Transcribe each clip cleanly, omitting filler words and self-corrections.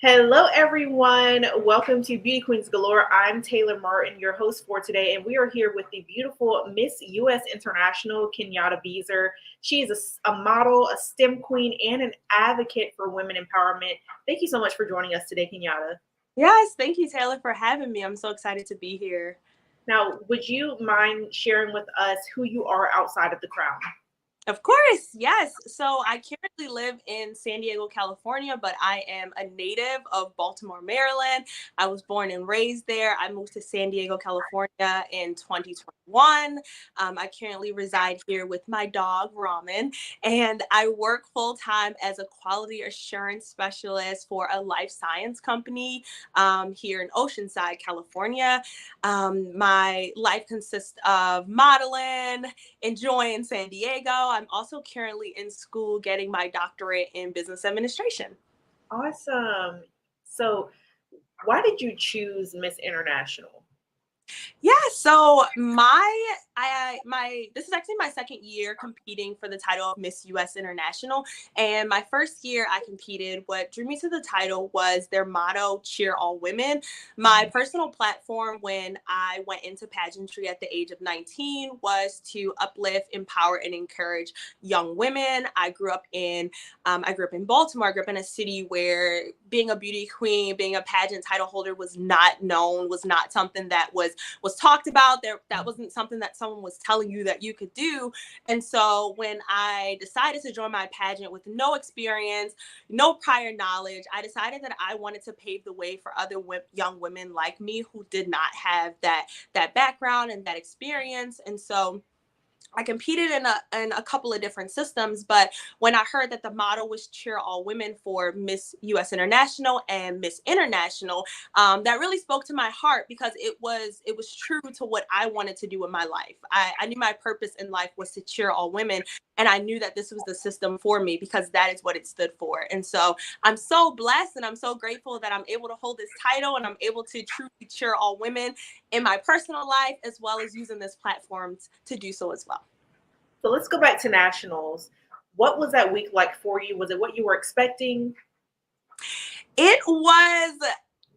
Hello, everyone. Welcome to Beauty Queens Galore. I'm Taylor Martin, your host for today, and we are here with the beautiful Miss US International, Kenyatta Beazer. She is a model, a STEM queen, and an advocate for women empowerment. Thank you so much for joining us today, Kenyatta. Yes, thank you, Taylor, for having me. I'm so excited to be here. Now, would you mind sharing with us who you are outside of the crown? Of course, yes. So I currently live in San Diego, California, but I am a native of Baltimore, Maryland. I was born and raised there. I moved to San Diego, California in 2021. I currently reside here with my dog, Ramen, and I work full time as a quality assurance specialist for a life science company here in Oceanside, California. My life consists of modeling, enjoying San Diego. I'm also currently in school getting my doctorate in business administration. Awesome. So, why did you choose Miss International? Yeah, so my this is actually my second year competing for the title of Miss US International. And my first year I competed, what drew me to the title was their motto, Cheer All Women. My personal platform when I went into pageantry at the age of 19 was to uplift, empower, and encourage young women. I grew up in Baltimore. I grew up in a city where being a beauty queen, being a pageant title holder was not known, was not something that was talked about. That wasn't something that someone was telling you that you could do. And so when I decided to join my pageant with no experience, no prior knowledge, I decided that I wanted to pave the way for other young women like me who did not have that background and that experience. And so I competed in a couple of different systems, but when I heard that the motto was Cheer All Women for Miss US International and Miss International, that really spoke to my heart because it was true to what I wanted to do in my life. I knew my purpose in life was to cheer all women, and I knew that this was the system for me because that is what it stood for. And so I'm so blessed and I'm so grateful that I'm able to hold this title and I'm able to truly cheer all women in my personal life as well as using this platform to do so as well. So let's go back to nationals. What was that week like for you? Was it what you were expecting? It was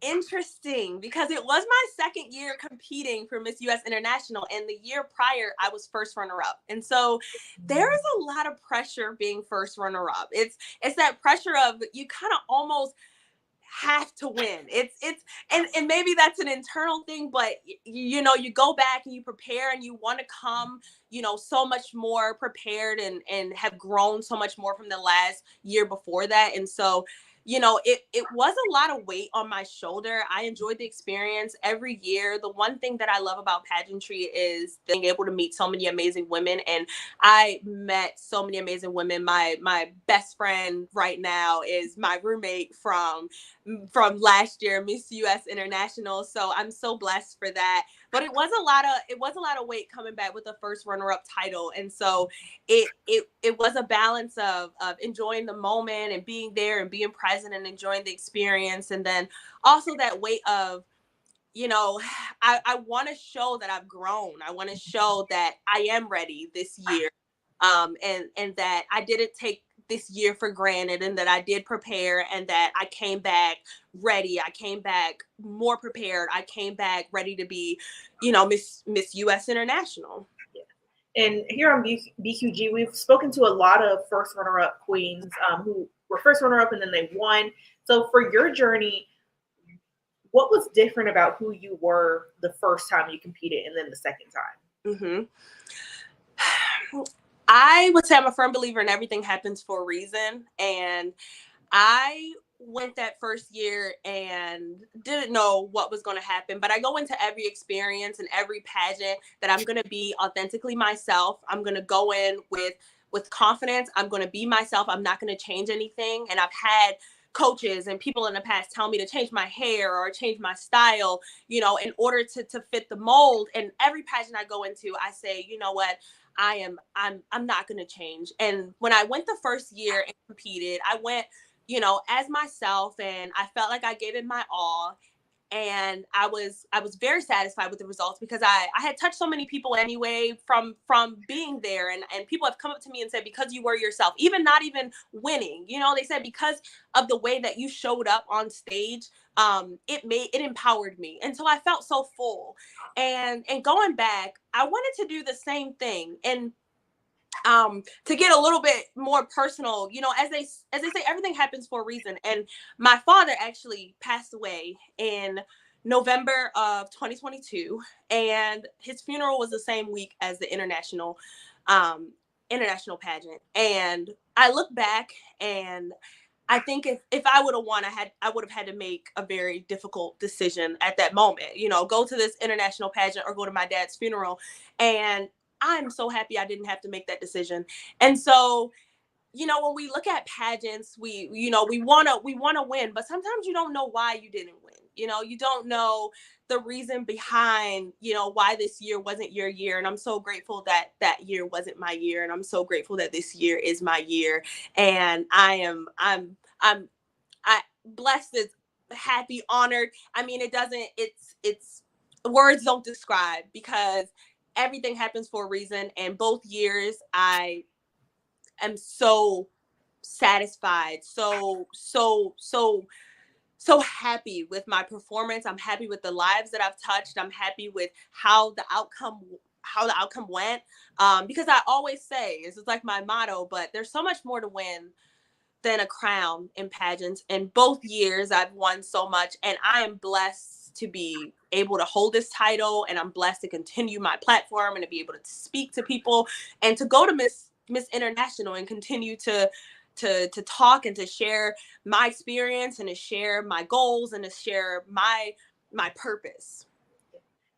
interesting because it was my second year competing for Miss US International, and the year prior I was first runner up. And so there is a lot of pressure being first runner up. It's that pressure of you kind of almost have to win. And maybe that's an internal thing, but you go back and you prepare and you want to come, so much more prepared and have grown so much more from the last year before that. And so it was a lot of weight on my shoulder. I enjoyed the experience every year. The one thing that I love about pageantry is being able to meet so many amazing women. And I met so many amazing women. My best friend right now is my roommate from last year, Miss US International. So I'm so blessed for that. But it was a lot of weight coming back with the first runner-up title. And so it was a balance of enjoying the moment and being there and being present and enjoying the experience. And then also that weight of, I want to show that I've grown. I want to show that I am ready this year. And that I didn't take this year for granted and that I did prepare and that I came back ready. I came back more prepared. I came back ready to be, Miss US International. And here on BQG, we've spoken to a lot of first runner-up queens who were first runner-up and then they won. So for your journey, what was different about who you were the first time you competed and then the second time? I would say I'm a firm believer in everything happens for a reason. And I went that first year and didn't know what was going to happen, but I go into every experience and every pageant that I'm going to be authentically myself. I'm going to go in with confidence. I'm going to be myself. I'm not going to change anything. And I've had coaches and people in the past tell me to change my hair or change my style, in order to fit the mold. And every pageant I go into, I say, you know what? I'm not going to change. And when I went the first year and competed, I went, as myself, and I felt like I gave it my all. and I was very satisfied with the results because I had touched so many people anyway from being there, and people have come up to me and said, because you were yourself, even not even winning, you know, they said because of the way that you showed up on stage, it empowered me, and so I felt so full. And going back, I wanted to do the same thing. And to get a little bit more personal, you know, as they say, everything happens for a reason. And my father actually passed away in November of 2022, and his funeral was the same week as the um international pageant. And I look back, and I think if I would have won, I would have had to make a very difficult decision at that moment. You know, go to this international pageant or go to my dad's funeral. And I'm so happy I didn't have to make that decision. And so, you know, when we look at pageants, we wanna win, but sometimes you don't know why you didn't win. You know, you don't know the reason behind, you know, why this year wasn't your year. And I'm so grateful that that year wasn't my year. And I'm so grateful that this year is my year. And I blessed, is happy, honored. I mean, it's words don't describe, because everything happens for a reason. And both years I am so satisfied, so happy with my performance. I'm happy with the lives that I've touched. I'm happy with how the outcome went. Because I always say, this is like my motto, but there's so much more to win than a crown in pageants. And both years I've won so much, and I am blessed to be able to hold this title, and I'm blessed to continue my platform and to be able to speak to people and to go to Miss International and continue to talk and to share my experience and to share my goals and to share my purpose.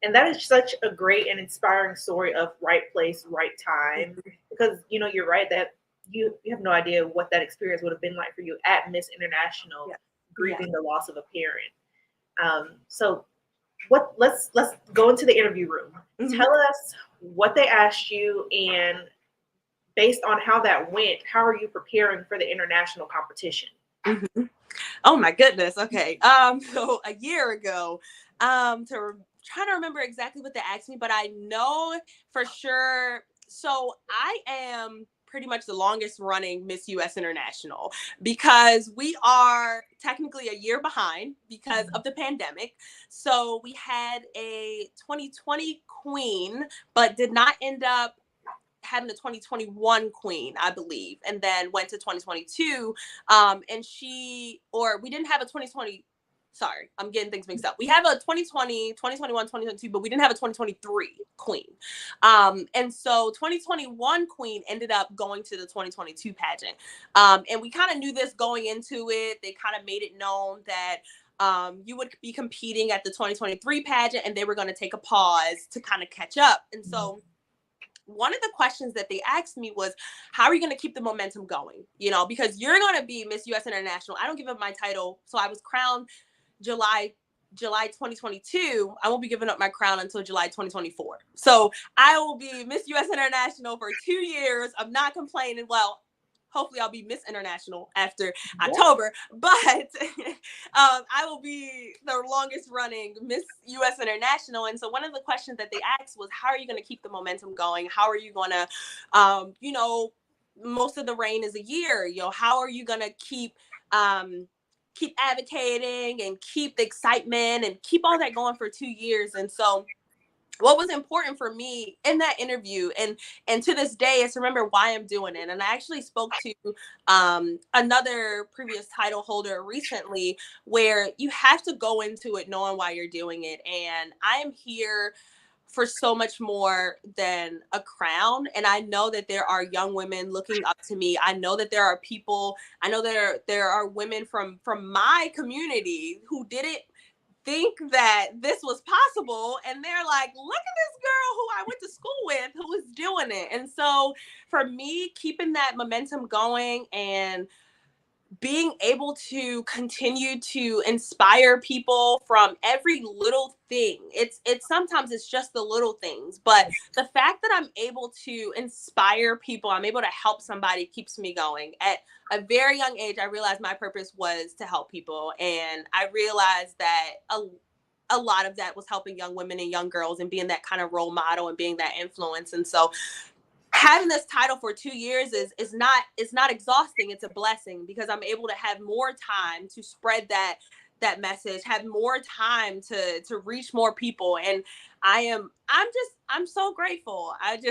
And that is such a great and inspiring story of right place, right time. Because, you know, you're right that you have no idea what that experience would have been like for you at Miss International, Yeah. grieving the loss of a parent. So let's go into the interview room. Mm-hmm. Tell us what they asked you, and based on how that went, how are you preparing for the international competition? Mm-hmm. Oh my goodness. Okay. So a year ago, trying to remember exactly what they asked me, but I know for sure. So I am pretty much the longest running Miss US International, because we are technically a year behind because of the pandemic. So we had a 2020 queen, but did not end up having a 2021 queen, I believe, and then went to 2022. We didn't have a 2020. Sorry, I'm getting things mixed up. We have a 2020, 2021, 2022, but we didn't have a 2023 queen. And so 2021 queen ended up going to the 2022 pageant. And we kind of knew this going into it. They kind of made it known that you would be competing at the 2023 pageant, and they were going to take a pause to kind of catch up. And so one of the questions that they asked me was, how are you going to keep the momentum going? You know, because you're going to be Miss US International. I don't give up my title. So I was crowned July 2022. I won't be giving up my crown until July 2024. So I will be Miss US International for 2 years. I'm not complaining. Well, hopefully I'll be Miss International after October, but I will be the longest running Miss US International. And so one of the questions that they asked was, how are you going to keep the momentum going? How are you going to, you know, most of the reign is a year, you know, how are you going to keep advocating and keep the excitement and keep all that going for 2 years? And so what was important for me in that interview, and to this day, is to remember why I'm doing it. And I actually spoke to another previous title holder recently, where you have to go into it knowing why you're doing it. And I am here for so much more than a crown. And I know that there are young women looking up to me. I know that there are people, I know there are women from my community who didn't think that this was possible, and they're like, look at this girl who I went to school with who is doing it. And so for me, keeping that momentum going and being able to continue to inspire people from every little thing. It's sometimes it's just the little things, but the fact that I'm able to inspire people, I'm able to help somebody, keeps me going. At a very young age, I realized my purpose was to help people, and I realized that a lot of that was helping young women and young girls and being that kind of role model and being that influence. And so having this title for 2 years is not, it's not exhausting. It's a blessing because I'm able to have more time to spread that message, have more time to reach more people. And I'm so grateful. I'm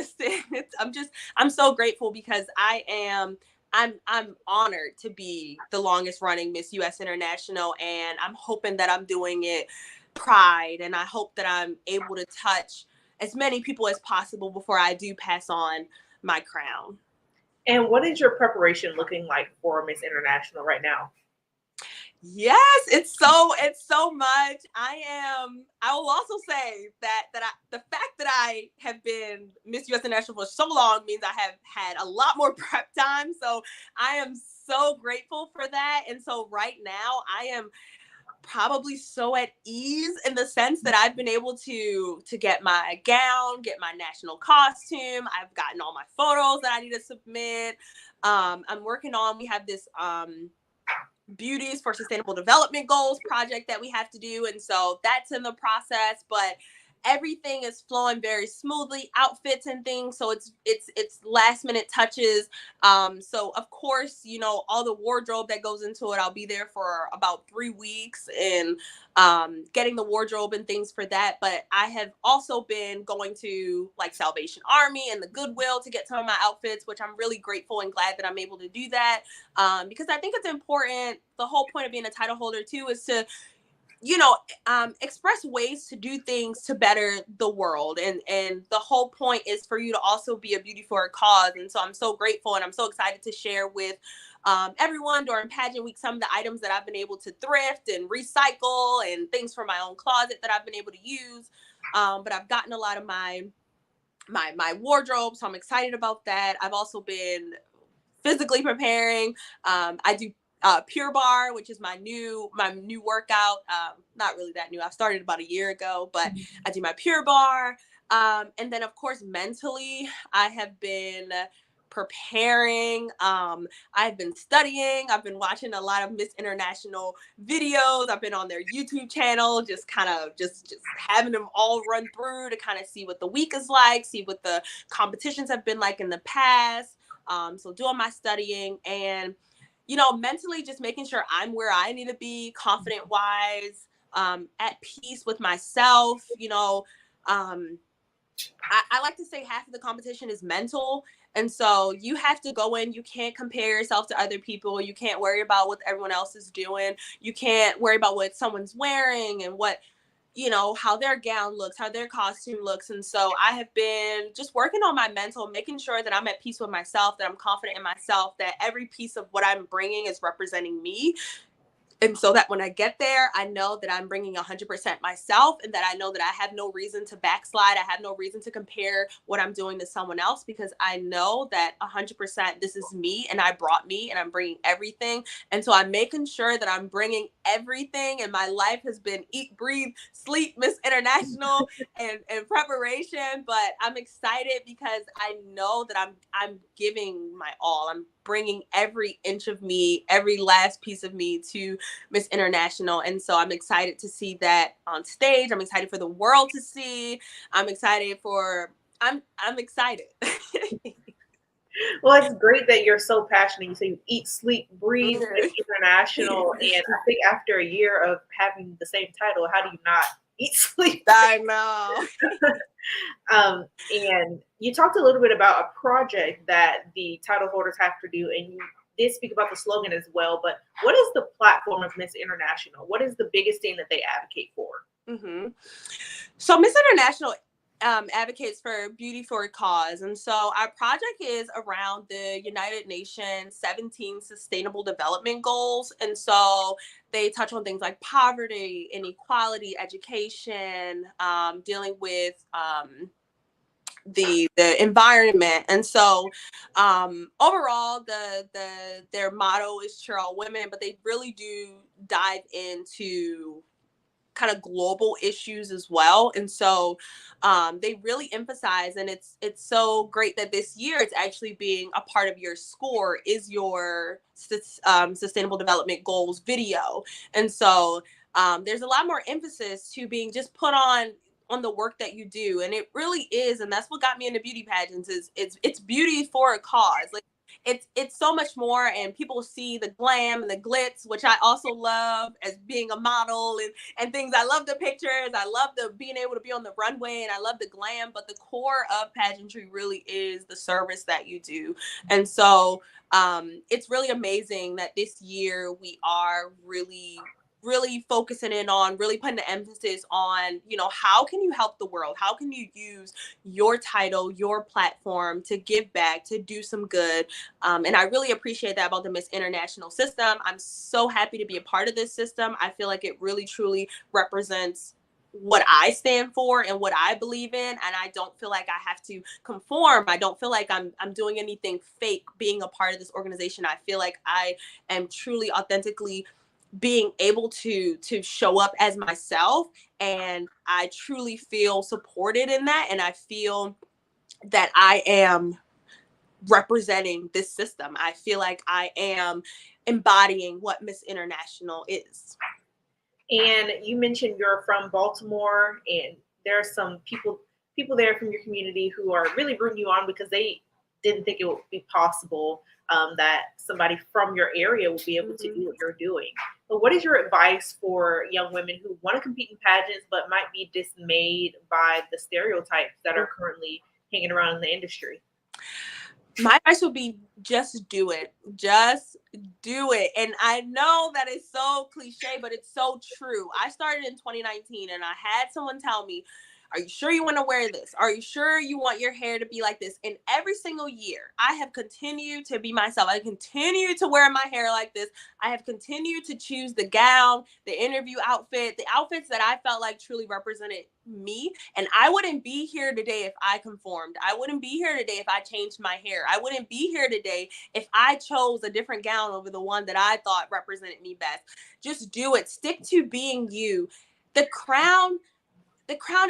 so grateful because I'm honored to be the longest running Miss US International, and I'm hoping that I'm doing it pride, and I hope that I'm able to touch as many people as possible before I do pass on my crown. And what is your preparation looking like for Miss International right now? Yes, it's so much. I will also say the fact that I have been Miss US International for so long means I have had a lot more prep time. So I am so grateful for that. And so right now I am probably so at ease in the sense that I've been able to get my gown, get my national costume. I've gotten all my photos that I need to submit. I'm working on, we have this Beauties for Sustainable Development Goals project that we have to do. And so that's in the process, but everything is flowing very smoothly, outfits and things. So it's last minute touches. So of course, you know, all the wardrobe that goes into it, I'll be there for about 3 weeks and getting the wardrobe and things for that. But I have also been going to like Salvation Army and the Goodwill to get some of my outfits, which I'm really grateful and glad that I'm able to do that. Because I think it's important. The whole point of being a title holder too is to, you know, express ways to do things to better the world. And the whole point is for you to also be a beauty for a cause. And so I'm so grateful and I'm so excited to share with everyone during pageant week some of the items that I've been able to thrift and recycle and things from my own closet that I've been able to use. But I've gotten a lot of my wardrobe, so I'm excited about that. I've also been physically preparing. I do Pure Bar, which is my new workout. Not really that new. I've started about a year ago, but I do my Pure Bar. And then of course, mentally, I have been preparing. I've been studying. I've been watching a lot of Miss International videos. I've been on their YouTube channel, just kind of just having them all run through to kind of see what the week is like, see what the competitions have been like in the past. So doing my studying and, you know, mentally just making sure I'm where I need to be, confident wise, at peace with myself. You know, I like to say half of the competition is mental. And so you have to go in, you can't compare yourself to other people. You can't worry about what everyone else is doing. You can't worry about what someone's wearing and what, you know, how their gown looks, how their costume looks. And so I have been just working on my mental, making sure that I'm at peace with myself, that I'm confident in myself, that every piece of what I'm bringing is representing me. And so that when I get there, I know that I'm bringing 100% myself and that I know that I have no reason to backslide. I have no reason to compare what I'm doing to someone else because I know that 100% this is me and I brought me and I'm bringing everything. And so I'm making sure that I'm bringing everything, and my life has been eat, breathe, sleep, Miss International and preparation. But I'm excited because I know that I'm giving my all. I'm bringing every inch of me, every last piece of me to Miss International. And so I'm excited to see that on stage. I'm excited for the world to see. I'm excited. Well, it's great that you're so passionate. You say you eat, sleep, breathe Miss International. And I think after a year of having the same title, how do you not eat, sleep? I know. And you talked a little bit about a project that the title holders have to do, and you did speak about the slogan as well. But what is the platform of Miss International? What is the biggest thing that they advocate for? Mm-hmm. So Miss International advocates for beauty for a cause. And so our project is around the United Nations 17 Sustainable Development Goals. And so they touch on things like poverty, inequality, education, dealing with the environment. And so overall their motto is cheer all women, but they really do dive into kind of global issues as well. And so they really emphasize, and it's so great that this year it's actually being a part of your score is your sustainable development goals video. And so there's a lot more emphasis to being just put on the work that you do. And it really is. And that's what got me into beauty pageants is it's beauty for a cause. Like it's so much more, and people see the glam and the glitz, which I also love as being a model and things. I love the pictures. I love the being able to be on the runway, and I love the glam, but the core of pageantry really is the service that you do. And so it's really amazing that this year we are really focusing in on really putting the emphasis on, how can you help the world? How can you use your title, your platform to give back, to do some good? And I really appreciate that about the Miss International system. I'm so happy to be a part of this system. I feel like it really, truly represents what I stand for and what I believe in. And I don't feel like I have to conform. I don't feel like I'm doing anything fake being a part of this organization. I feel like I am truly authentically being able to show up as myself, and I truly feel supported in that, and I feel that I am representing this system. I feel like I am embodying what Miss International is. And you mentioned you're from Baltimore, and there are some people there from your community who are really rooting you on because they didn't think it would be possible that somebody from your area will be able to do what you're doing. But what is your advice for young women who want to compete in pageants but might be dismayed by the stereotypes that are currently hanging around in the industry? My advice would be just do it. Just do it. And I know that it's so cliche, but it's so true. I started in 2019 and I had someone tell me, are you sure you want to wear this? Are you sure you want your hair to be like this? And every single year, I have continued to be myself. I continue to wear my hair like this. I have continued to choose the gown, the interview outfit, the outfits that I felt like truly represented me. And I wouldn't be here today if I conformed. I wouldn't be here today if I changed my hair. I wouldn't be here today if I chose a different gown over the one that I thought represented me best. Just do it. Stick to being you. The crown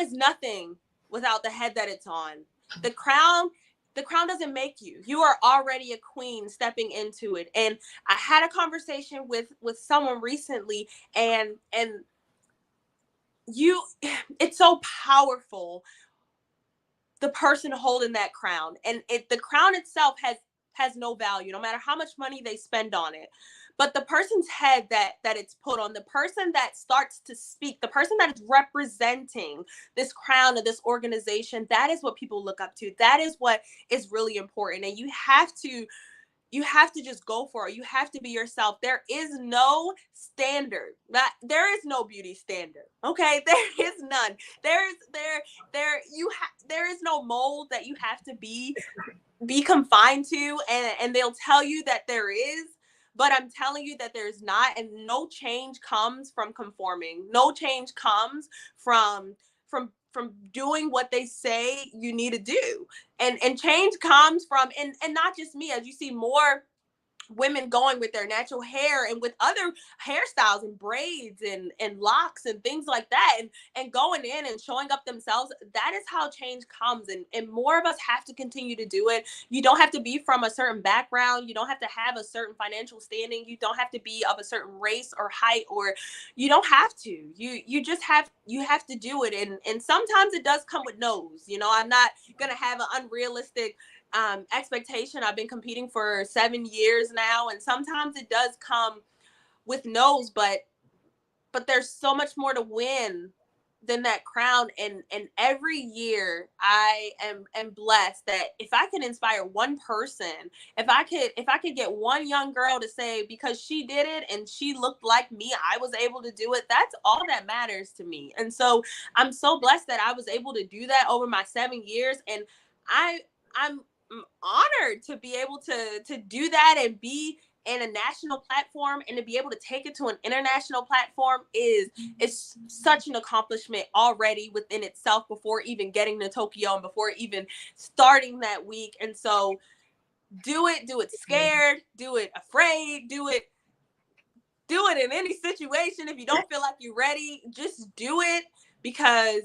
is nothing without the head that it's on. The crown doesn't make you. You are already a queen stepping into it. And I had a conversation with someone recently, and it's so powerful, the person holding that crown. And the crown itself has no value, no matter how much money they spend on it. But the person's head that it's put on, the person that starts to speak, the person that is representing this crown of this organization, that is what people look up to. That is what is really important. And you have to just go for it. You have to be yourself. There is no standard. There is no beauty standard. Okay, there is none. There is no mold that you have to be confined to, and they'll tell you that there is. But I'm telling you that there's not, and no change comes from conforming. No change comes from doing what they say you need to do. And change comes from, and not just me, as you see more women going with their natural hair and with other hairstyles and braids and locks and things like that, and going in and showing up themselves. That is how change comes, and more of us have to continue to do it. You don't have to be from a certain background. You don't have to have a certain financial standing. You don't have to be of a certain race or height, or you don't have to. You have to do it. And sometimes it does come with no's. I'm not gonna have an unrealistic expectation. I've been competing for 7 years now, and sometimes it does come with no's, but there's so much more to win than that crown. And every year I am blessed that if I can inspire one person, if I could get one young girl to say, because she did it and she looked like me, I was able to do it. That's all that matters to me. And so I'm so blessed that I was able to do that over my 7 years. And I'm honored to be able to do that and be in a national platform, and to be able to take it to an international platform is such an accomplishment already within itself, before even getting to Tokyo and before even starting that week. And so do it scared, do it afraid, do it in any situation. If you don't feel like you're ready, just do it, because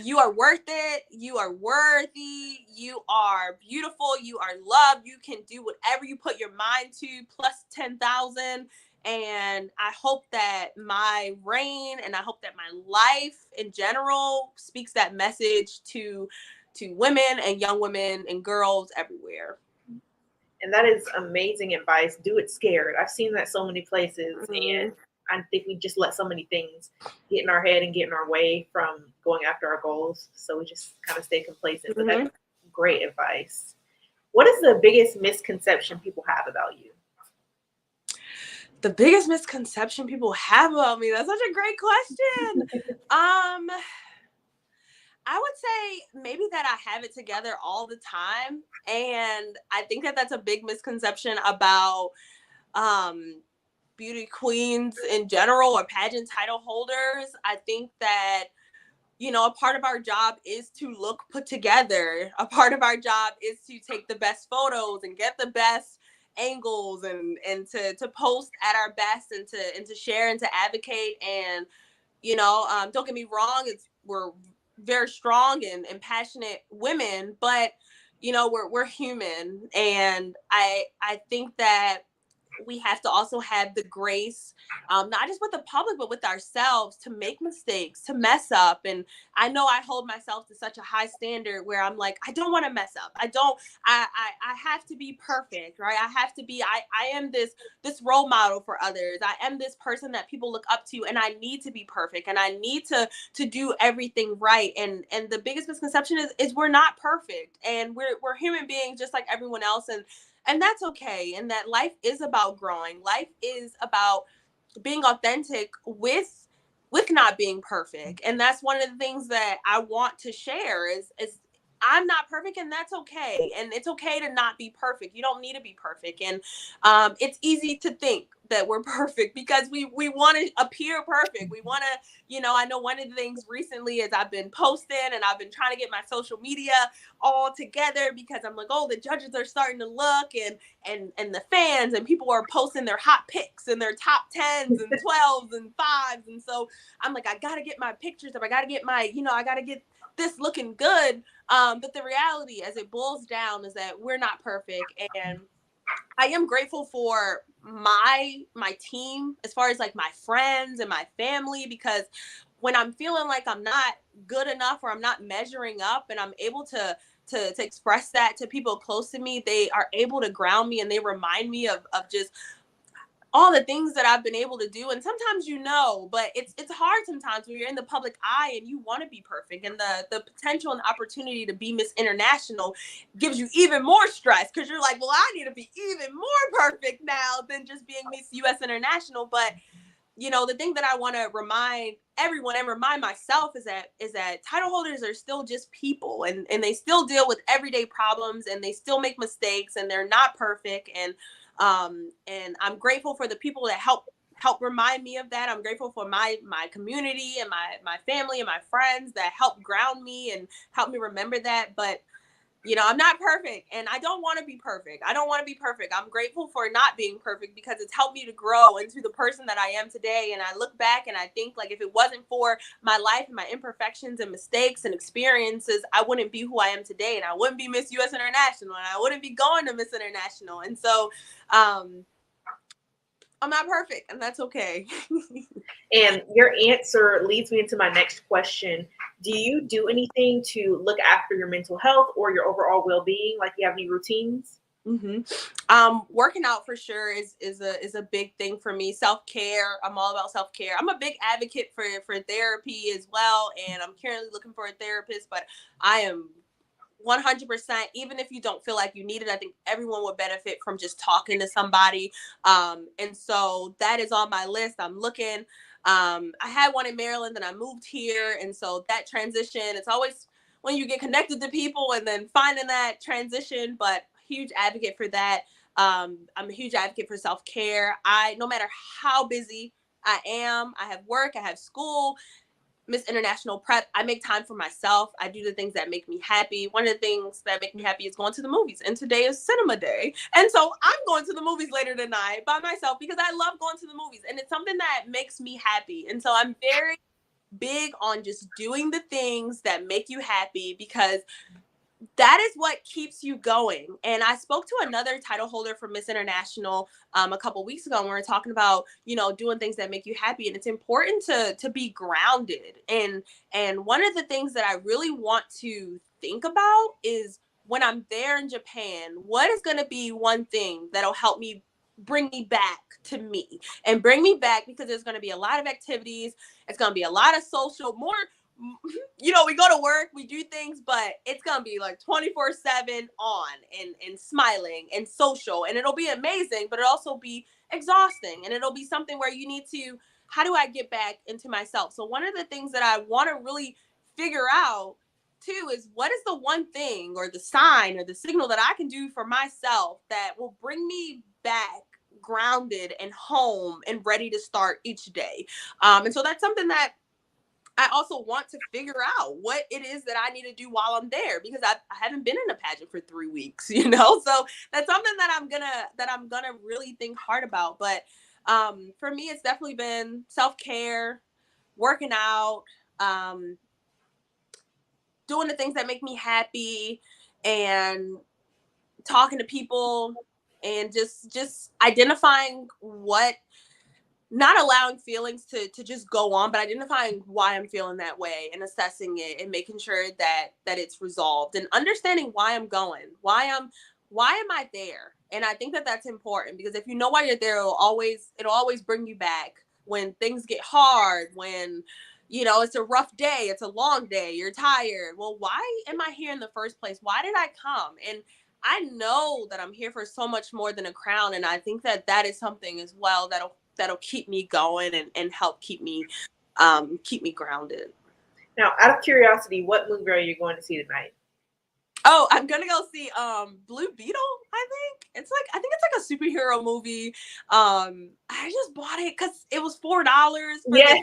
you are worth it. You are worthy. You are beautiful. You are loved. You can do whatever you put your mind to, plus 10,000. And I hope that my reign and I hope that my life in general speaks that message to women and young women and girls everywhere. And that is amazing advice. Do it scared. I've seen that so many places, Mm-hmm. and I think we just let so many things get in our head and get in our way from going after our goals. So we just kind of stay complacent. But Mm-hmm. that's great advice. What is the biggest misconception people have about you? The biggest misconception people have about me. That's such a great question. I would say maybe that I have it together all the time. And I think that that's a big misconception about um, beauty queens in general or pageant title holders. I think that, you know, a part of our job is to look put together. A part of our job is to take the best photos and get the best angles and to post at our best and to share and to advocate. And you know, don't get me wrong, we're very strong and passionate women, but you know, we're human. And I think that we have to also have the grace, not just with the public, but with ourselves to make mistakes, to mess up. And I know I hold myself to such a high standard where I'm like, I don't want to mess up. I have to be perfect, right? I have to be, I am this role model for others. I am this person that people look up to, and I need to be perfect, and I need to do everything right. And the biggest misconception is we're not perfect, and we're human beings just like everyone else. And that's okay. And that life is about growing. Life is about being authentic with not being perfect. And that's one of the things that I want to share is I'm not perfect, and that's okay. And it's okay to not be perfect. You don't need to be perfect. And it's easy to think that we're perfect because we want to appear perfect. We want to, you know, I know one of the things recently is I've been posting and I've been trying to get my social media all together because I'm like, oh, the judges are starting to look, and the fans and people are posting their hot picks and their top 10s and 12s and 5s. And so I'm like, I gotta get my pictures up. I gotta get my, you know, I gotta get this looking good. But the reality, as it boils down, is that we're not perfect. And I am grateful for my team, as far as like my friends and my family, because when I'm feeling like I'm not good enough or I'm not measuring up, and I'm able to express that to people close to me, they are able to ground me, and they remind me of just all the things that I've been able to do. And sometimes, you know, but it's hard sometimes when you're in the public eye and you want to be perfect, and the potential and opportunity to be Miss International gives you even more stress, because you're like, well, I need to be even more perfect now than just being Miss US International. But you know, the thing that I want to remind everyone and remind myself is that title holders are still just people, and they still deal with everyday problems, and they still make mistakes, and they're not perfect. And I'm grateful for the people that help remind me of that. I'm grateful for my community and my family and my friends that help ground me and help me remember that. But you know, I'm not perfect, and I don't want to be perfect. I don't want to be perfect. I'm grateful for not being perfect because it's helped me to grow into the person that I am today. And I look back and I think, like, if it wasn't for my life and my imperfections and mistakes and experiences, I wouldn't be who I am today, and I wouldn't be Miss US International, and I wouldn't be going to Miss International. And so I'm not perfect, and that's okay. And your answer leads me into my next question. Do you do anything to look after your mental health or your overall well-being? Like, you have any routines? Working out for sure is a big thing for me. Self-care. I'm all about self-care. I'm a big advocate for therapy as well, and I'm currently looking for a therapist, but I am 100%, even if you don't feel like you need it, I think everyone would benefit from just talking to somebody. And so that is on my list. I'm looking. I had one in Maryland, and I moved here, and so that transition, it's always when you get connected to people and then finding that transition, but huge advocate for that. I'm a huge advocate for self-care. No matter how busy I am, I have work, I have school, Miss International prep, I make time for myself. I do the things that make me happy. One of the things that make me happy is going to the movies. And today is cinema day. And so I'm going to the movies later tonight by myself because I love going to the movies. And it's something that makes me happy. And so I'm very big on just doing the things that make you happy, because that is what keeps you going. And I spoke to another title holder for Miss International a couple weeks ago, and we were talking about, doing things that make you happy. And it's important to be grounded. And one of the things that I really want to think about is, when I'm there in Japan, what is going to be one thing that'll help me bring me back to me, and bring me back, because there's going to be a lot of activities. It's going to be a lot of social, more, we go to work, we do things, but it's going to be like 24/7 on, and smiling and social, and it'll be amazing, but it'll also be exhausting, and it'll be something where you need to, how do I get back into myself? So one of the things that I want to really figure out too is, what is the one thing or the sign or the signal that I can do for myself that will bring me back grounded and home and ready to start each day. And so that's something that I also want to figure out, what it is that I need to do while I'm there, because I haven't been in a pageant for 3 weeks, so that's something that I'm gonna really think hard about. But for me, it's definitely been self-care, working out, um, doing the things that make me happy, and talking to people, and just identifying what, not allowing feelings to just go on, but identifying why I'm feeling that way, and assessing it, and making sure that it's resolved, and understanding why I'm going, why am I there? And I think that that's important, because if you know why you're there, it'll always bring you back when things get hard, when it's a rough day, it's a long day, you're tired. Well, why am I here in the first place? Why did I come? And I know that I'm here for so much more than a crown, and I think that that is something as well that'll keep me going, and help keep me grounded. Now, out of curiosity, what movie are you going to see tonight? Oh, I'm gonna go see Blue Beetle. I think it's like a superhero movie. I just bought it because it was $4 for Yes.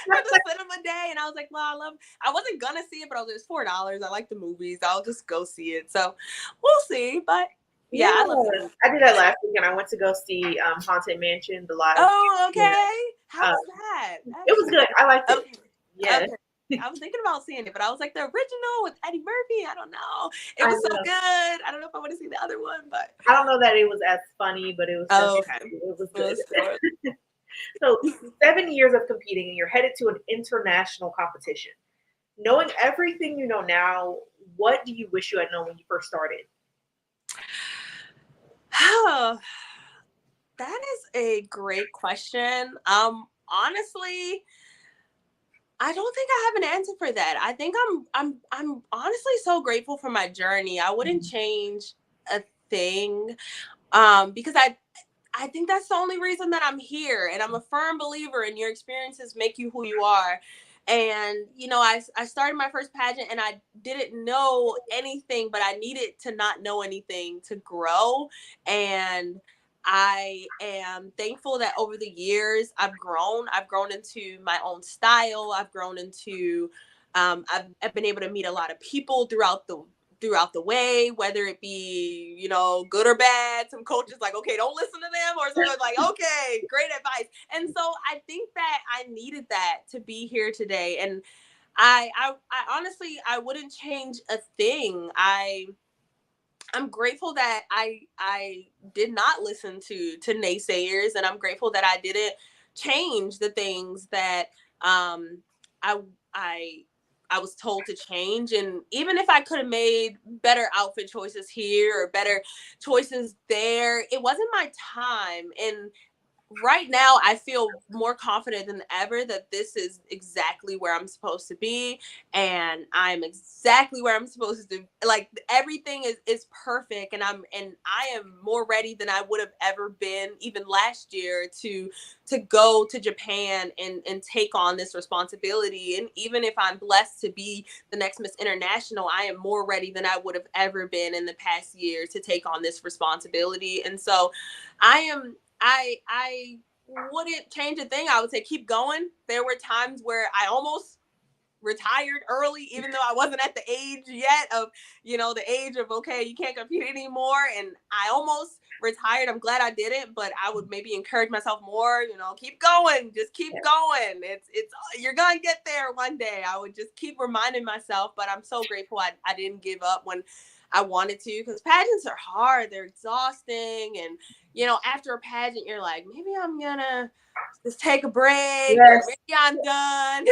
for the cinema day, and I was like, well, I wasn't gonna see it, but I was like, it's $4. I like the movies. I'll just go see it. So we'll see. But yeah, I love it. I did that last weekend. I went to go see Haunted Mansion, the live. Oh, okay. How was that? It was good. I liked it. Okay. Yeah. Okay. I was thinking about seeing it, but I was like, the original with Eddie Murphy, I don't know. It was so good. I don't know if I want to see the other one, but I don't know that it was as funny, but it was okay. It was good. So 7 years of competing, and you're headed to an international competition. Knowing everything you know now, what do you wish you had known when you first started? Oh, that is a great question. Honestly, I don't think I have an answer for that. I think I'm honestly so grateful for my journey. I wouldn't change a thing, because I think that's the only reason that I'm here, and I'm a firm believer in your experiences make you who you are. And I started my first pageant, and I didn't know anything, but I needed to not know anything to grow. And I am thankful that over the years I've grown. I've grown into my own style. I've grown into I've been able to meet a lot of people throughout the way, whether it be, good or bad. Some coaches like, okay, don't listen to them, or some like, okay, great advice. And so I think that I needed that to be here today. And I honestly, I wouldn't change a thing. I'm grateful that I did not listen to naysayers, and I'm grateful that I didn't change the things that I I I was told to change. And even if I could have made better outfit choices here or better choices there, it wasn't my time. And right now I feel more confident than ever that this is exactly where I'm supposed to be, and I'm exactly where I'm supposed to, like, everything is perfect, and I am more ready than I would have ever been even last year to go to Japan and take on this responsibility. And even if I'm blessed to be the next Miss International, I am more ready than I would have ever been in the past year to take on this responsibility. And so I wouldn't change a thing. I would say keep going. There were times where I almost retired early, even though I wasn't at the age yet of, the age of, okay, you can't compete anymore. And I almost retired, I'm glad I did it, but I would maybe encourage myself more, keep going, just keep going. It's you're gonna get there one day. I would just keep reminding myself, but I'm so grateful I didn't give up when I wanted to, because pageants are hard, they're exhausting, and after a pageant you're like, maybe I'm gonna just take a break, or Yes. maybe I'm done.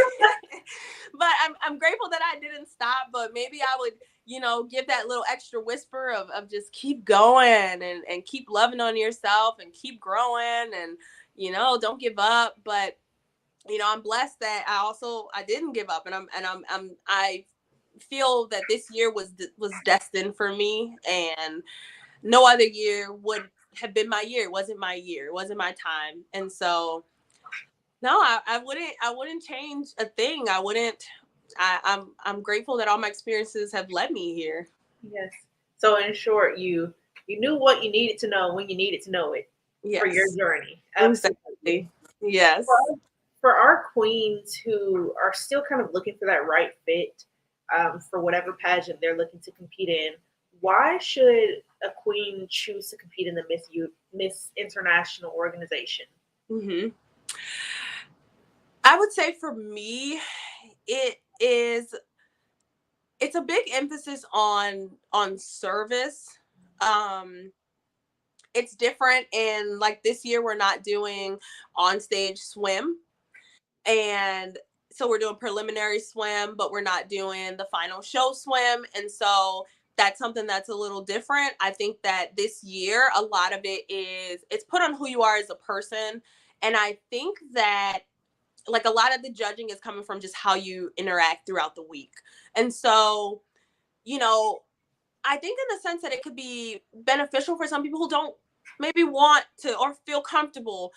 But I'm grateful that I didn't stop, but maybe I would give that little extra whisper of just keep going and keep loving on yourself and keep growing, and don't give up. But I'm blessed that I didn't give up, and I feel that this year was destined for me, and no other year would have been my year. It wasn't my year. It wasn't my time. And so no, I wouldn't change a thing. I wouldn't. I'm grateful that all my experiences have led me here. Yes. So in short, you knew what you needed to know when you needed to know it for your Yes. journey. Exactly. Absolutely. Yes. For our queens who are still kind of looking for that right fit for whatever pageant they're looking to compete in, why should a queen choose to compete in the Miss International organization? Mm-hmm. I would say for me, it's a big emphasis on service. It's different in, like, this year we're not doing on stage swim, and so we're doing preliminary swim, but we're not doing the final show swim. And so that's something that's a little different. I think that this year a lot of it's put on who you are as a person, and I think that, like, a lot of the judging is coming from just how you interact throughout the week. And so I think in the sense that it could be beneficial for some people who don't maybe want to or feel comfortable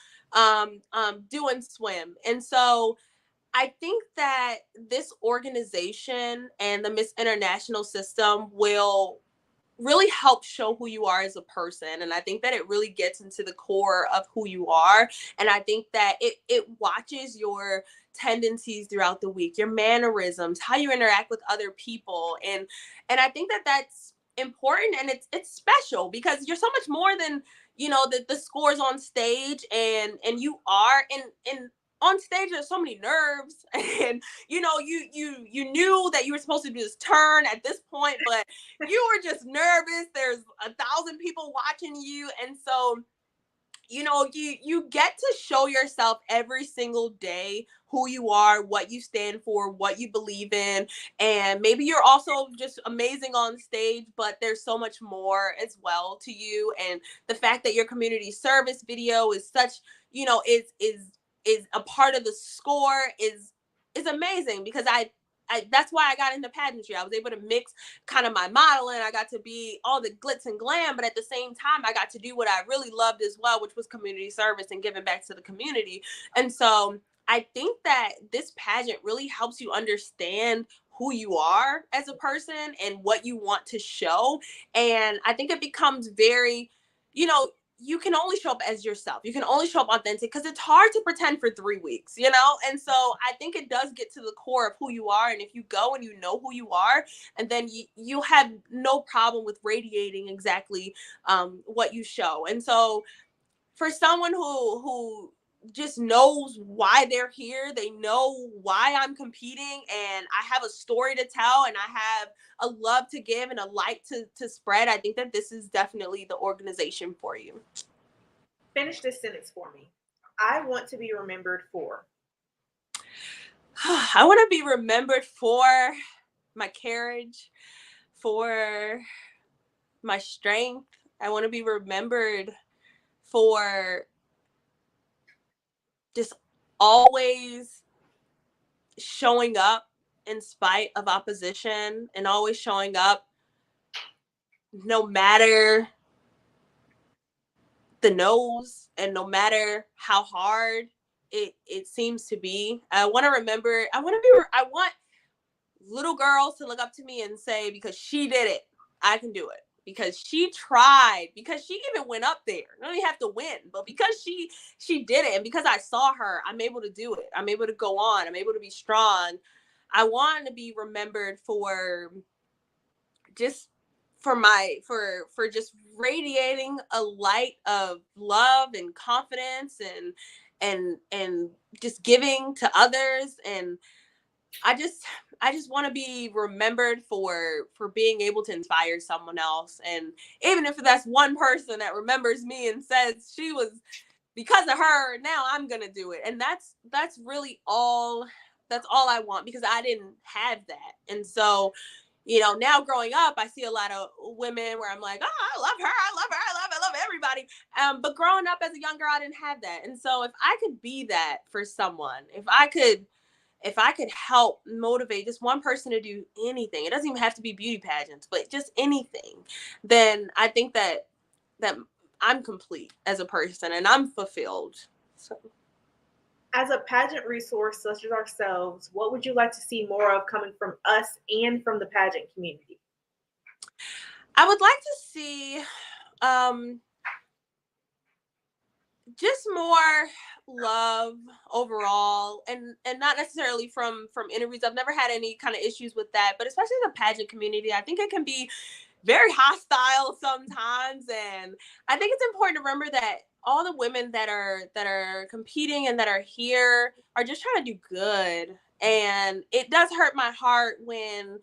doing swim. And so I think that this organization and the Miss International system will really help show who you are as a person. And I think that it really gets into the core of who you are. And I think that it watches your tendencies throughout the week, your mannerisms, how you interact with other people. And I think that that's important, and it's special because you're so much more than the scores on stage, and you are and on stage there's so many nerves, and you knew that you were supposed to just turn at this point, but you were just nervous. There's 1,000 people watching you. And so you get to show yourself every single day who you are, what you stand for, what you believe in. And maybe you're also just amazing on stage, but there's so much more as well to you. And the fact that your community service video is such, is a part of the score is amazing, because I that's why I got into pageantry. I was able to mix kind of my modeling. I got to be all the glitz and glam, but at the same time, I got to do what I really loved as well, which was community service and giving back to the community. And so I think that this pageant really helps you understand who you are as a person and what you want to show. And I think it becomes very, you can only show up as yourself. You can only show up authentic, because it's hard to pretend for 3 weeks, And so I think it does get to the core of who you are. And if you go and you know who you are, and then you have no problem with radiating exactly what you show. And so for someone who just knows why they're here, they know why I'm competing, and I have a story to tell, and I have a love to give and a light to spread, I think that this is definitely the organization for you. Finish this sentence for me. I want to be remembered for. I want to be remembered for my courage, for my strength. I want to be remembered for just always showing up in spite of opposition, and always showing up no matter the no's, and no matter how hard it seems to be. I want little girls to look up to me and say, because she did it, I can do it. Because she tried, because she even went up there. You don't even have to win, but because she did it, and because I saw her, I'm able to do it. I'm able to go on. I'm able to be strong. I want to be remembered for just for just radiating a light of love and confidence and just giving to others. And I just want to be remembered for being able to inspire someone else. And even if that's one person that remembers me and says she was, because of her, now I'm going to do it. And that's really all, that's all I want, because I didn't have that. And so, now growing up, I see a lot of women where I'm like, oh, I love her. I love everybody. But growing up as a young girl, I didn't have that. And so if I could be that for someone, if I could help motivate just one person to do anything, it doesn't even have to be beauty pageants, but just anything, then I think that I'm complete as a person and I'm fulfilled. So. As a pageant resource such as ourselves, what would you like to see more of coming from us and from the pageant community? I would like to see just more love overall, and not necessarily from interviews. I've never had any kind of issues with that, but especially the pageant community, I think it can be very hostile sometimes. And I think it's important to remember that all the women that are competing and that are here are just trying to do good. And it does hurt my heart when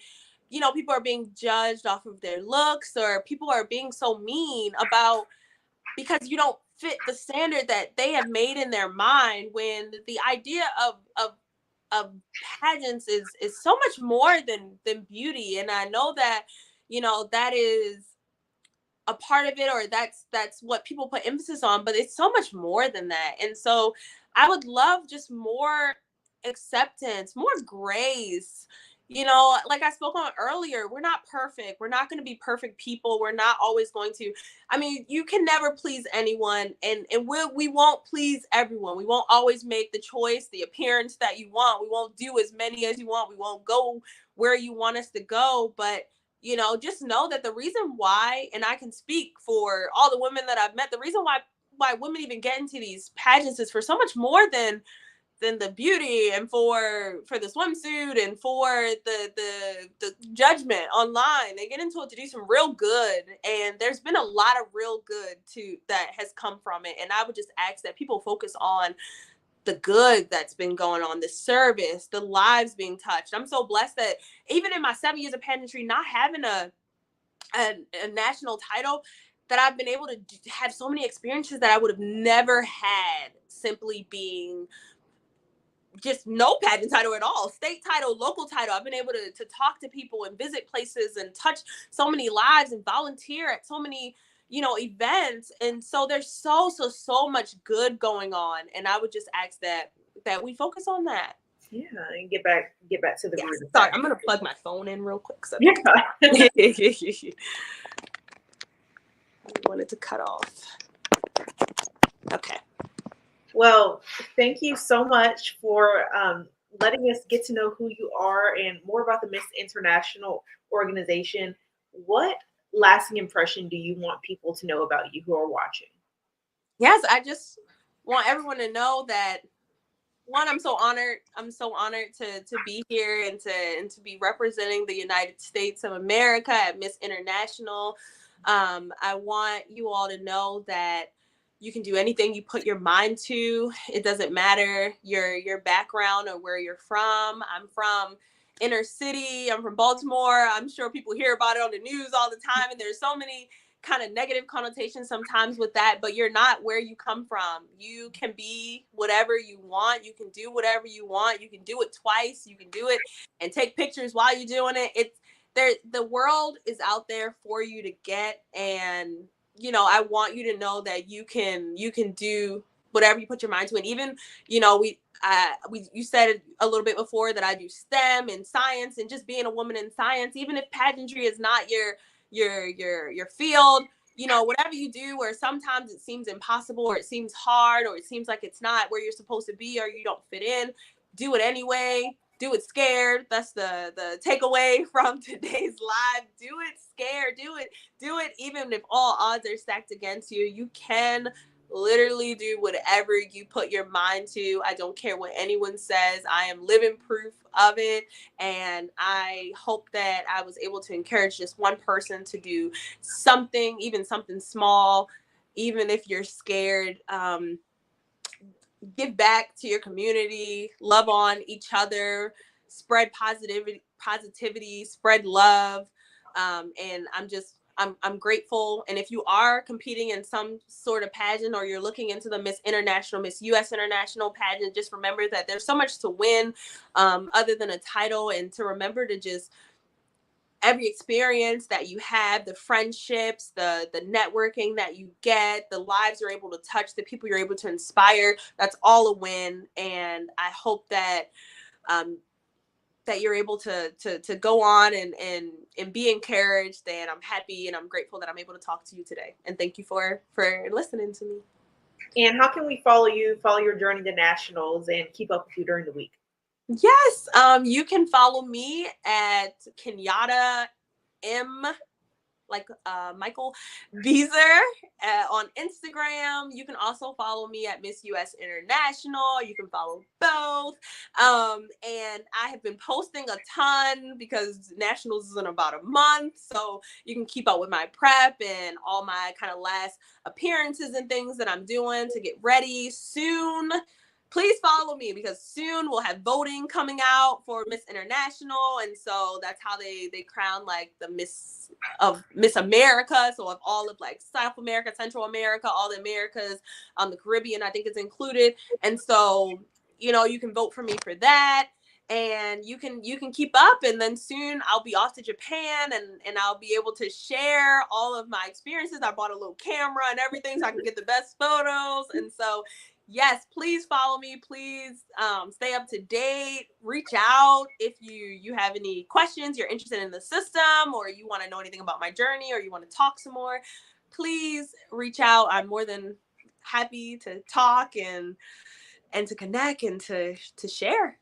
people are being judged off of their looks, or people are being so mean about because you don't fit the standard that they have made in their mind, when the idea of pageants is so much more than beauty. And I know that that is a part of it, or that's what people put emphasis on, but it's so much more than that. And so I would love just more acceptance, more grace. Like I spoke on earlier, we're not perfect. We're not going to be perfect people. We're not always going to, I mean, you can never please anyone, and we won't please everyone. We won't always make the choice, the appearance that you want. We won't do as many as you want. We won't go where you want us to go. But just know that the reason why, and I can speak for all the women that I've met, the reason why women even get into these pageants is for so much more than the beauty, and for the swimsuit, and for the judgment online. They get into it to do some real good, and there's been a lot of real good that has come from it. And I would just ask that people focus on the good that's been going on, the service, the lives being touched. I'm so blessed that even in my 7 years of pageantry, not having a national title, that I've been able to have so many experiences that I would have never had simply being just no pageant title at all, state title, local title. I've been able to talk to people and visit places and touch so many lives and volunteer at so many events. And so there's so much good going on, and I would just ask that we focus on that. Yeah, and get back to the root of sorry that. I'm gonna plug my phone in real quick, so Yeah. I wanted to cut off. Okay. Well, thank you so much for letting us get to know who you are and more about the Miss International organization. What lasting impression do you want people to know about you who are watching? Yes, I just want everyone to know that, one, I'm so honored. I'm so honored to be here and to be representing the United States of America at Miss International. I want you all to know that you can do anything you put your mind to. It doesn't matter your background or where you're from. I'm from inner city. I'm from Baltimore. I'm sure people hear about it on the news all the time, and there's so many kind of negative connotations sometimes with that, but you're not where you come from. You can be whatever you want. You can do whatever you want. You can do it twice. You can do it and take pictures while you're doing it. It's there. The world is out there for you to get. And, I want you to know that you can do whatever you put your mind to. And even, you said a little bit before that I do STEM and science, and just being a woman in science, even if pageantry is not your field, whatever you do, where sometimes it seems impossible, or it seems hard, or it seems like it's not where you're supposed to be, or you don't fit in, do it anyway. Do it scared. That's the takeaway from today's live. Do it scared. Do it even if all odds are stacked against you. You can Literally do whatever you put your mind to. I don't care what anyone says. I am living proof of it. And I hope that I was able to encourage just one person to do something, even something small, even if you're scared. Give back to your community, love on each other, spread positivity, spread love. And I'm grateful. And if you are competing in some sort of pageant, or you're looking into the Miss US International pageant, just remember that there's so much to win, other than a title, and to remember to just every experience that you have, the friendships, the networking that you get, the lives you're able to touch, the people you're able to inspire, that's all a win. And I hope that that you're able to go on and be encouraged. And I'm happy and I'm grateful that I'm able to talk to you today. And thank you for listening to me. And how can we follow you, follow your journey to nationals, and keep up with you during the week? Yes, you can follow me at Kenyatta Michael Beazer on Instagram. You can also follow me at Miss US International. You can follow both. And I have been posting a ton because nationals is in about a month. So you can keep up with my prep and all my kind of last appearances and things that I'm doing to get ready soon. Please follow me, because soon we'll have voting coming out for Miss International. And so that's how they crown like the Miss America. So of all of like South America, Central America, all the Americas, the Caribbean, I think is included. And so, you can vote for me for that. And you can keep up, and then soon I'll be off to Japan, and I'll be able to share all of my experiences. I bought a little camera and everything so I can get the best photos. And so yes, please follow me. Please stay up to date. Reach out if you have any questions, you're interested in the system, or you want to know anything about my journey, or you want to talk some more. Please reach out. I'm more than happy to talk and to connect and to share.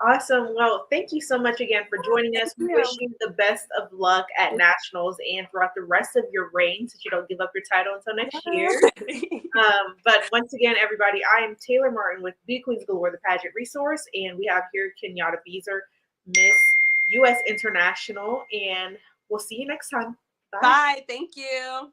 Awesome. Well, thank you so much again for joining us. We wish you the best of luck at nationals and throughout the rest of your reign, so you don't give up your title until next year. But once again, everybody, I am Taylor Martin with Beauty Queens Galore, the pageant resource, and we have here Kenyatta Beazer, Miss US International, and we'll see you next time. Bye. Thank you.